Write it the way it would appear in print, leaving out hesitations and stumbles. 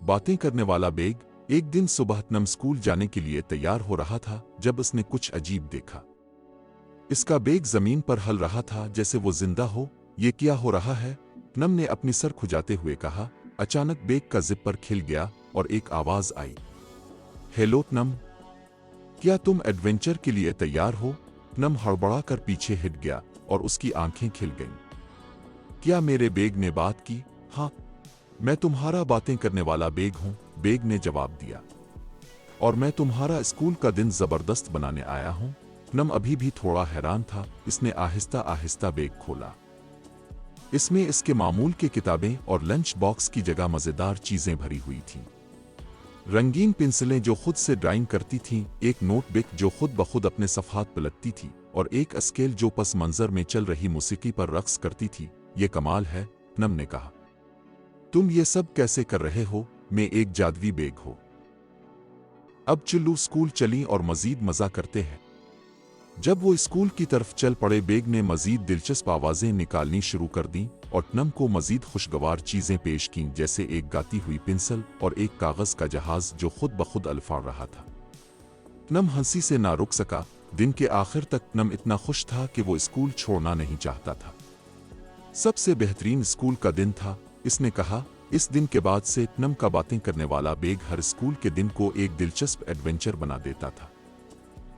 बातें करने वाला बेग। एक दिन सुबह नम स्कूल जाने के लिए तैयार हो रहा था जब उसने कुछ अजीब देखा। इसका बेग जमीन पर हल रहा था जैसे वो जिंदा हो। ये क्या हो रहा है? नम ने अपनी सर खुजाते हुए कहा। अचानक बेग का जिपर खिल गया और एक आवाज आई, हेलो नम, क्या तुम एडवेंचर के लिए तैयार हो? नम हड़बड़ा कर पीछे हिट गया और उसकी आंखें खिल गईं। क्या मेरे बेग ने बात की? हाँ, मैं तुम्हारा बातें करने वाला बेग हूं, बेग ने जवाब दिया। और मैं तुम्हारा स्कूल का दिन जबरदस्त बनाने आया हूं। नम अभी भी थोड़ा हैरान था। इसने आहिस्ता आहिस्ता बेग खोला। इसमें इसके मामूल के किताबें और लंच बॉक्स की जगह मजेदार चीजें भरी हुई थीं। रंगीन पेंसिलें जो खुद से ड्राइंग करती थीं, एक नोटबुक जो खुद ब खुद अपने सफ़हात पलटती थी और एक स्केल जो पस मंजर में चल रही मौसीकी पर रक्स करती थी। ये कमाल है, नम ने कहा। तुम ये सब कैसे कर रहे हो? मैं एक जादुई बेग हो। अब चलो स्कूल चली और मजीद मजा करते हैं। जब वो स्कूल की तरफ चल पड़े, बेग ने मजीद दिलचस्प आवाजें निकालनी शुरू कर दी और नम को मजीद खुशगवार चीजें पेश कीं, जैसे एक गाती हुई पेंसिल और एक कागज का जहाज जो खुद ब खुद अल्फाड़ रहा था। नम हंसी से ना रुक सका। दिन के आखिर तक नम इतना खुश था कि वो स्कूल छोड़ना नहीं चाहता था। सबसे बेहतरीन स्कूल का दिन था, इसने कहा। इस दिन के बाद से नम का बातें करने वाला बेग हर स्कूल के दिन को एक दिलचस्प एडवेंचर बना देता था।